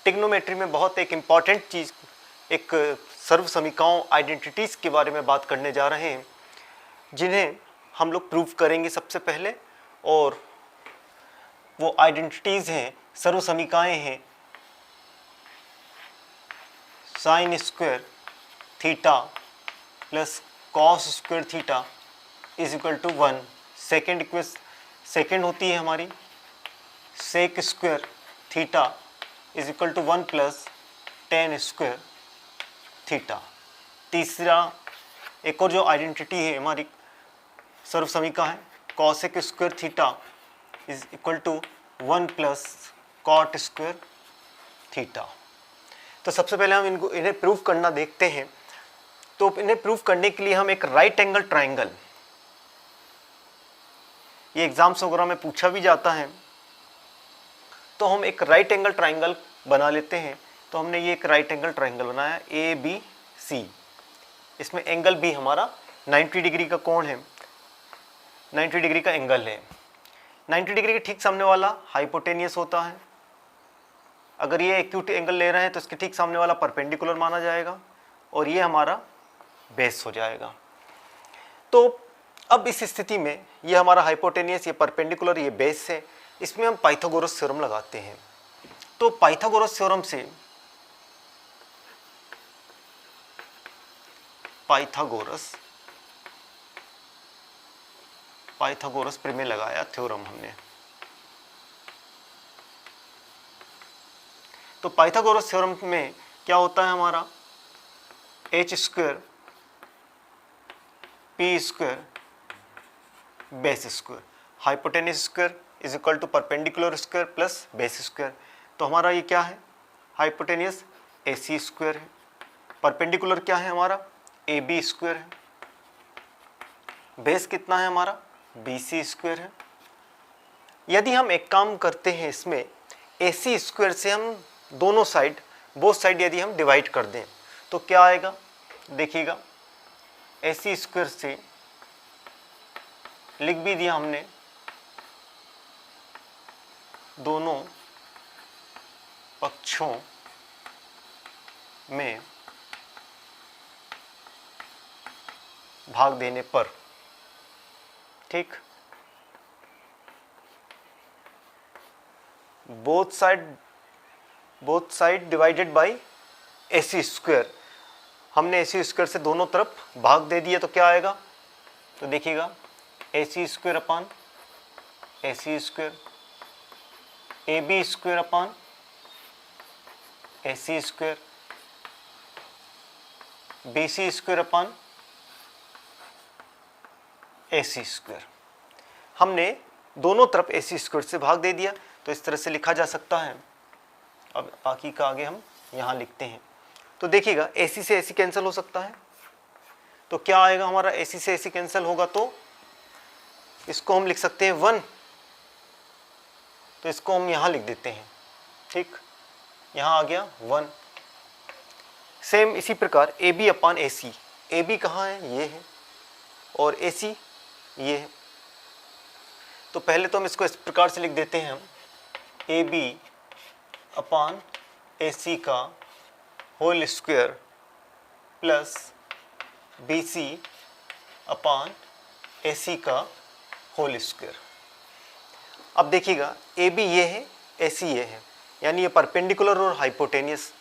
Trigonometry में बहुत एक इम्पॉर्टेंट चीज़, एक सर्व समीकरणों आइडेंटिटीज़ के बारे में बात करने जा रहे हैं, जिन्हें हम लोग प्रूव करेंगे सबसे पहले। और वो आइडेंटिटीज़ हैं, सर्व समीकरणें हैं, sine square theta plus cos square theta is equal to 1। Second होती है हमारी sec square theta is equal to 1 plus tan square theta. तीसरा एक और जो आइडेंटिटी है हमारी सर्व समीकरण है, cosec square theta is equal to 1 plus cot square theta. तो सबसे पहले हम इन्हें प्रूव करना देखते हैं। तो इन्हें प्रूव करने के लिए हम एक राइट एंगल ट्राइंगल, ये एग्जाम्स वगैरह में पूछा भी जाता है, तो हम एक राइट एंगल ट्राइंगल बना लेते हैं। तो हमने ये एक राइट एंगल ट्राइंगल बनाया ABC। इसमें एंगल भी हमारा 90 डिग्री का कोण है, 90 डिग्री का एंगल है। 90 डिग्री के ठीक सामने वाला हाइपोटेनियस होता है। अगर ये एक्यूट एंगल ले रहे हैं तो इसके ठीक सामने वाला परपेंडिकुलर माना जाएगा और ये हमारा बेस हो जाएगा। तो अब इस स्थिति में ये हमारा हाइपोटेनियस, ये परपेंडिकुलर, ये बेस है। इसमें हम पाइथागोरस थ्योरम लगाते हैं। तो पाइथागोरस थ्योरम से पाइथागोरस प्रमेय लगाया, थ्योरम हमने। तो पाइथागोरस थ्योरम में क्या होता है हमारा, H square P square base square, hypotenuse square is equal to perpendicular square plus base square. तो हमारा ये क्या है, हाइपोटेनियस AC स्क्वायर है, परपेंडिकुलर क्या है हमारा AB स्क्वायर है, बेस कितना है हमारा BC स्क्वायर है। यदि हम एक काम करते हैं, इसमें AC स्क्वायर से हम दोनों साइड, बोथ साइड यदि हम डिवाइड कर दें तो क्या आएगा, देखिएगा। AC स्क्वायर से लिख भी दिया हमने दोनों पक्षों में भाग देने पर, ठीक। Both side divided by AC square, हमने AC स्क्वायर से दोनों तरफ भाग दे दिया तो क्या आएगा, तो देखिएगा AC square upon AC square, AB square upon AC square, BC square upon AC square. हमने दोनों तरफ AC स्क्वायर से भाग दे दिया, तो इस तरह से लिखा जा सकता है। अब बाकी का आगे हम यहाँ लिखते हैं। तो देखिएगा AC से AC कैंसिल हो सकता है, तो क्या आएगा हमारा, AC से AC कैंसिल होगा तो इसको हम लिख सकते हैं 1, तो इसको हम यहाँ लिख देते हैं, ठीक। यहाँ आ गया 1। सेम इसी प्रकार AB अपान AC, AB कहाँ है, ये है, और AC ये है। तो पहले तो हम इसको इस प्रकार से लिख देते हैं, हम AB अपान AC का होल स्क्वायर प्लस BC अपान AC का होल स्क्वायर। अब देखिएगा AB ये है, AC ये है, यानी ये परपेंडिकुलर और हाइपोटेनियस।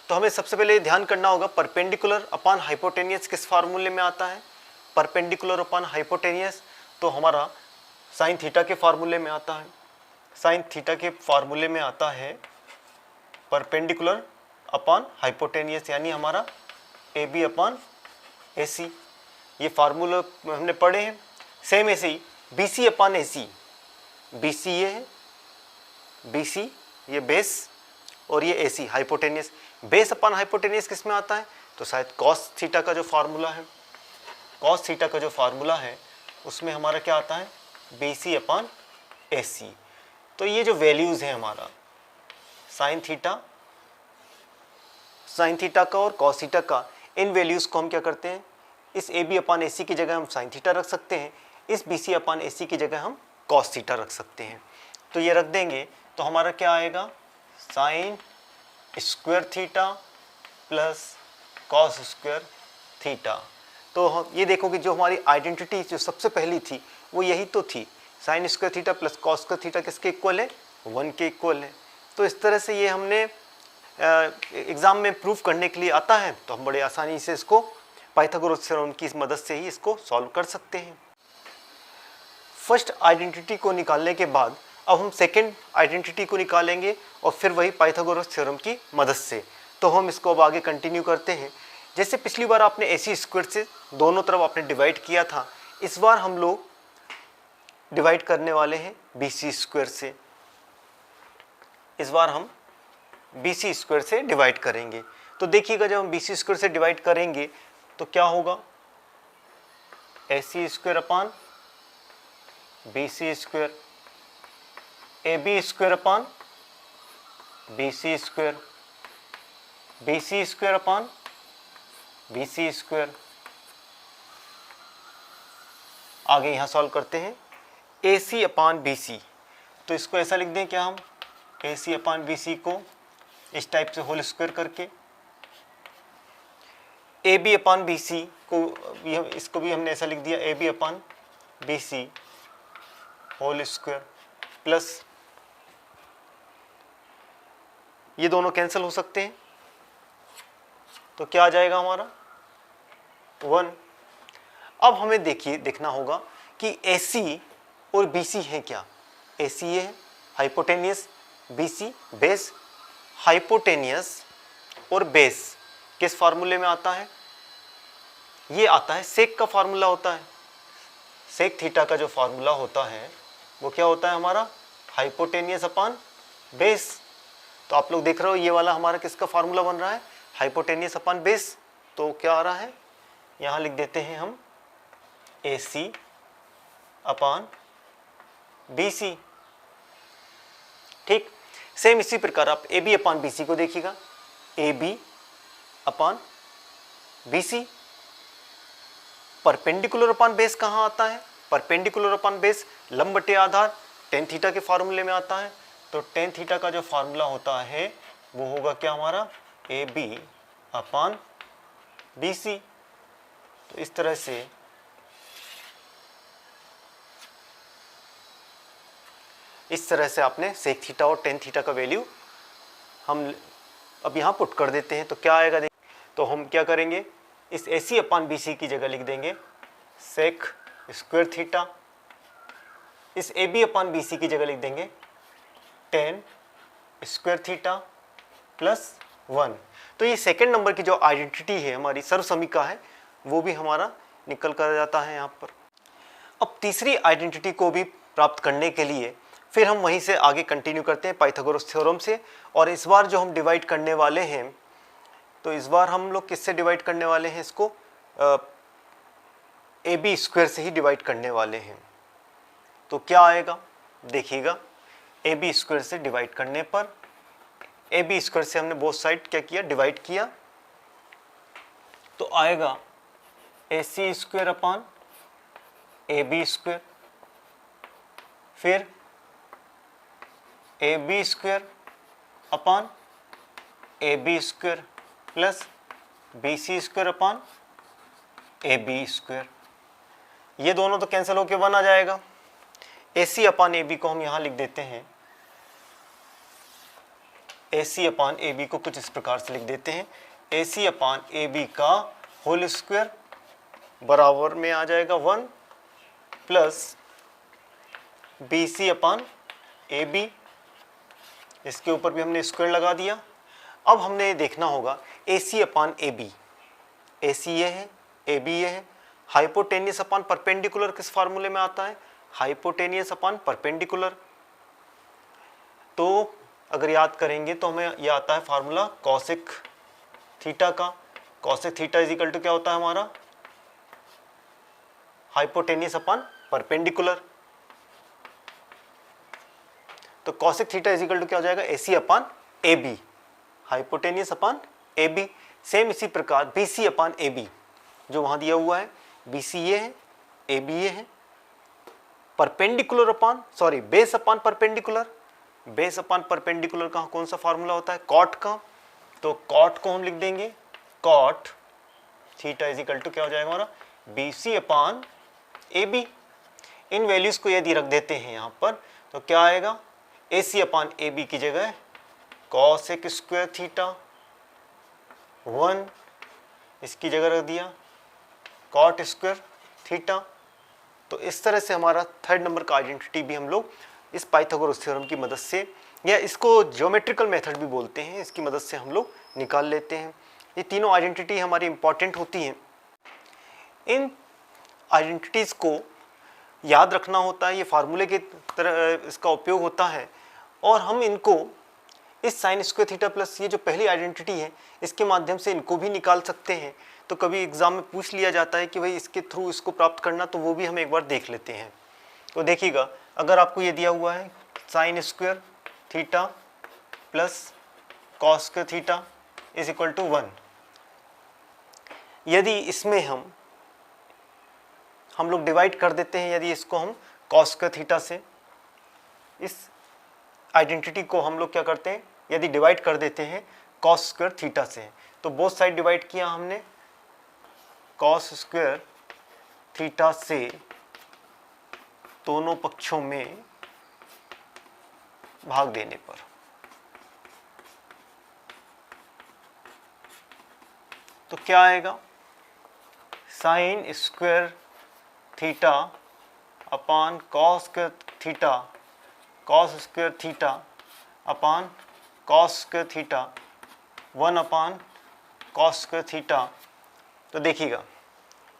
तो हमें सबसे पहले ध्यान करना होगा, परपेंडिकुलर अपान हाइपोटेनियस किस फार्मूले में आता है, परपेंडिकुलर अपान हाइपोटेनियस तो हमारा साइन थीटा के फार्मूले में आता है। साइन थीटा के फार्मूले में आता है परपेंडिकुलर अपान हाइपोटेनियस, यानी हमारा AB अपान AC। ये फार्मूला हमने पढ़े हैं। सेम ऐसे ही BC अपान AC, BC ये है, BC ये बेस और ये AC hypotenuse. Base upon hypotenuse किस में आता है, तो शायद कॉस थीटा का जो फार्मूला है, कॉस थीटा का जो फार्मूला है उसमें हमारा क्या आता है, BC अपान AC। तो ये जो वैल्यूज़ हैं हमारा साइन थीटा का और कॉस थीटा का, इन वैल्यूज़ को हम क्या करते हैं, इस AB अपान AC की जगह हम साइन थीटा रख सकते हैं, इस BC अपान AC की जगह हम कॉस थीटा रख सकते हैं। तो ये रख देंगे तो हमारा क्या आएगा, sign square theta plus cos square theta. तो हम ये देखो कि जो हमारी आइडेंटिटी जो सबसे पहली थी वो यही तो थी, sign square theta plus cos square theta किसके इक्वल है, 1 के इक्वल है। तो इस तरह से ये हमने एग्ज़ाम में प्रूफ करने के लिए आता है, तो हम बड़े आसानी से इसको पाइथागोरस थ्योरम की मदद से ही इसको सॉल्व कर सकते हैं। फर्स्ट आइडेंटिटी को निकालने के बाद अब हम सेकंड आइडेंटिटी को निकालेंगे और फिर वही पाइथागोरस थ्योरम की मदद से। तो हम इसको अब आगे कंटिन्यू करते हैं। जैसे पिछली बार आपने AC स्क्वायर से दोनों तरफ आपने डिवाइड किया था, इस बार हम लोग डिवाइड करने वाले हैं BC स्क्वायर से। इस बार हम BC स्क्वायर से डिवाइड करेंगे। तो देखिएगा जब हम BC स्क्वायर से डिवाइड करेंगे तो क्या होगा, AC square upon BC square, AB square upon BC square, BC square upon BC square. आगे यहाँ सॉल्व करते हैं AC अपान BC। तो इसको ऐसा लिख दें क्या हम, AC अपान BC को इस टाइप से होल स्क्वायर करके, AB अपान BC को इसको भी हमने ऐसा लिख दिया AB अपान BC होल स्क्वायर प्लस, ये दोनों कैंसिल हो सकते हैं तो क्या आ जाएगा हमारा 1। अब हमें देखना होगा कि AC और BC है क्या। AC ये है हाइपोटेनियस, BC बेस। हाइपोटेनियस और बेस किस फार्मूले में आता है, ये आता है सेक का फार्मूला होता है। सेक थीटा का जो फार्मूला होता है वो क्या होता है हमारा, हाइपोटेनियस अपान बेस। तो आप लोग देख रहे हो ये वाला हमारा किसका फार्मूला बन रहा है, हाइपोटेनियस अपान बेस। तो क्या आ रहा है, यहाँ लिख देते हैं हम AC अपान BC। ठीक, सेम इसी प्रकार आप AB अपान BC को देखिएगा, AB अपान BC। परपेंडिकुलर अपान बेस कहाँ आता है, परपेंडिकुलर अपान बेस लंब बटे आधार टेन थीटा के फार्मूले में आता है। तो टेन थीटा का जो फार्मूला होता है वो होगा क्या हमारा, AB अपान BC। तो इस तरह से आपने सेक थीटा और टेन थीटा का वैल्यू हम अब यहाँ पुट कर देते हैं। तो क्या आएगा, तो हम क्या करेंगे, इस AC अपान BC की जगह लिख देंगे सेक स्क्वायर थीटा, इस AB अपान BC की जगह लिख देंगे टेन स्क्वायर थीटा प्लस 1। तो ये सेकेंड नंबर की जो आइडेंटिटी है हमारी सर्वसमीका है वो भी हमारा निकल कर जाता है यहाँ पर। अब तीसरी आइडेंटिटी को भी प्राप्त करने के लिए फिर हम वहीं से आगे कंटिन्यू करते हैं पाइथागोरस थ्योरम से। और इस बार जो हम डिवाइड करने वाले हैं, तो इस बार हम लोग किससे डिवाइड करने वाले हैं, इसको AB स्क्वायर से ही डिवाइड करने वाले हैं। तो क्या आएगा देखिएगा, AB स्क्वायर से डिवाइड करने पर, AB स्क्वायर से हमने बोथ साइड क्या किया, डिवाइड किया, तो आएगा AC square upon AB square, फिर AB square upon AB square plus BC square upon AB square. ये दोनों तो कैंसिल होके 1 आ जाएगा। AC अपान AB को हम यहाँ लिख देते हैं, AC अपान AB को कुछ इस प्रकार से लिख देते हैं, AC अपान AB का होल स्क्वायर बराबर में आ जाएगा 1 प्लस BC अपान AB, इसके ऊपर भी हमने स्क्वायर लगा दिया। अब हमने ये देखना होगा AC अपान AB, AC ये है, AB ये है। हाइपोटेनियस अपान परपेंडिकुलर किस फार्मूले में आता है, हाइपोटेनियस अपान परपेंडिकुलर। तो अगर याद करेंगे तो हमें यह आता है फार्मूला कॉसेक थीटा का। Cosec theta is equal to क्या होता है हमारा, हाइपोटेनियस अपान परपेंडिकुलर। तो cosec theta is equal to क्या हो जाएगा, AC upon AB, hypotenuse upon AB। Same इसी प्रकार BC अपान AB जो वहां दिया हुआ है, BC ये है, AB ये है। परपेंडिकुलर अपान base upon perpendicular, base upon perpendicular का कौन सा फार्मूला होता है, कॉट का। तो कॉट को हम लिख देंगे cot theta is equal to क्या हो जाएगा हमारा BC अपान AB। इन वैल्यूज को यदि रख देते हैं यहाँ पर तो क्या आएगा AC अपान AB की जगह cos एक स्क्वायर थीटा 1, इसकी जगह रख दिया कॉट स्क्वायर थीटा। तो इस तरह से हमारा थर्ड नंबर का आइडेंटिटी भी हम लोग इस पाइथागोरस थ्योरम की मदद से, या इसको ज्योमेट्रिकल मेथड भी बोलते हैं, इसकी मदद से हम लोग निकाल लेते हैं। ये तीनों आइडेंटिटी हमारी इंपॉर्टेंट होती हैं। इन आइडेंटिटीज़ को याद रखना होता है, ये फार्मूले की तरह इसका उपयोग होता है, और हम इनको इस साइन स्क्वायर थीटा प्लस ये जो पहली आइडेंटिटी है इसके माध्यम से इनको भी निकाल सकते हैं। तो कभी एग्जाम में पूछ लिया जाता है कि भाई इसके थ्रू इसको प्राप्त करना, तो वो भी हम एक बार देख लेते हैं। तो देखिएगा, अगर आपको ये दिया हुआ है sine square theta plus cos square theta is equal to 1, यदि इसमें हम लोग डिवाइड कर देते हैं, यदि इसको हम कॉस स्क्वायर थीटा से, इस आइडेंटिटी को हम लोग क्या करते हैं, यदि डिवाइड कर देते हैं कॉस स्क्वायर थीटा से, तो बोथ साइड डिवाइड किया हमने कॉस स्क्वायर थीटा से दोनों पक्षों में भाग देने पर, तो क्या आएगा sign square theta upon cos square theta, cos square theta upon cos square theta 1 अपान कॉस स्क्वायर थीटा। तो देखिएगा,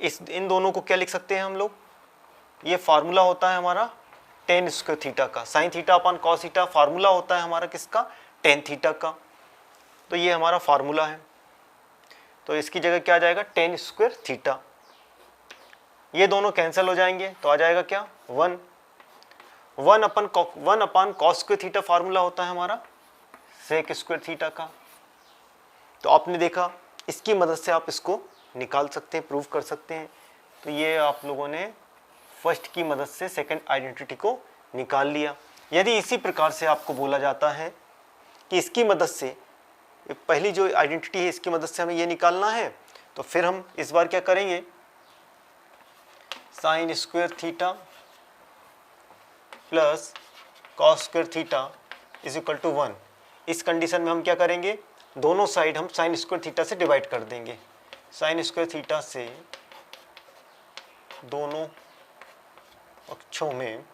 इन दोनों को क्या लिख सकते हैं हम लोग, ये फार्मूला होता है हमारा टेन स्क्वायर थीटा का, sine theta upon cos theta formula होता है हमारा किसका, टेन थीटा का। तो ये हमारा फार्मूला है, तो इसकी जगह क्या आ जाएगा टेन स्क्वायर थीटा। ये दोनों कैंसिल हो जाएंगे तो आ जाएगा क्या 1 अपान कॉस स्क्वायर थीटा फार्मूला होता है हमारा सेक स्क्वायर थीटा का। तो आपने देखा, इसकी मदद से आप इसको निकाल सकते हैं, प्रूव कर सकते हैं। तो ये आप लोगों ने फर्स्ट की मदद से सेकंड आइडेंटिटी को निकाल लिया। यदि इसी प्रकार से आपको बोला जाता है कि इसकी मदद से, पहली जो आइडेंटिटी है इसकी मदद से हमें ये निकालना है, तो फिर हम इस बार क्या करेंगे, sine square theta plus cos square theta is equal to 1। इस कंडीशन में हम क्या करेंगे, दोनों साइड हम साइन स्क्वायर थीटा से डिवाइड कर देंगे। साइन स्क्वायर थीटा से दोनों पक्षों में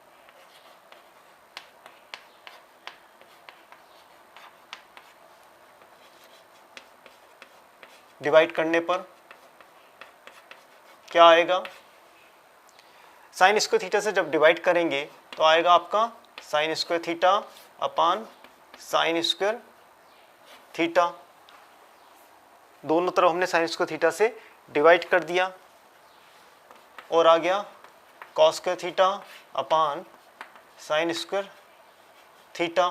डिवाइड करने पर क्या आएगा, साइन स्क्वायर थीटा से जब डिवाइड करेंगे तो आएगा आपका sign square theta upon sine square theta. दोनों तरफ हमने साइन स्क्वायर थीटा से डिवाइड कर दिया, और आ गया cos square theta upon sine square theta,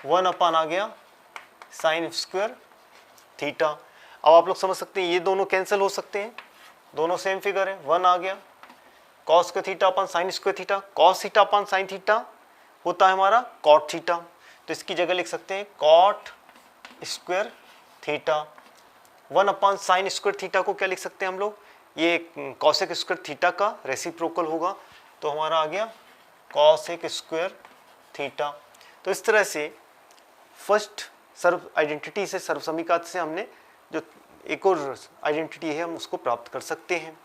1 अपान आ गया साइन स्क्वायर थीटा। अब आप लोग समझ सकते हैं ये दोनों कैंसिल हो सकते हैं, दोनों सेम फिगर है। 1 आ गया cos square theta upon sine square theta, cos theta upon sine theta होता है हमारा कॉट थीटा, तो इसकी जगह लिख सकते हैं cot square theta. 1 upon sine square theta को क्या लिख सकते हैं हम लोग, ये कॉसेक स्क्वायर थीटा का रेसिप्रोकल होगा, तो हमारा आ गया कॉसेक स्क्वायर थीटा। तो इस तरह से फर्स्ट सर्व आइडेंटिटी से, सर्व समीकरण से हमने जो एक और आइडेंटिटी है हम उसको प्राप्त कर सकते हैं।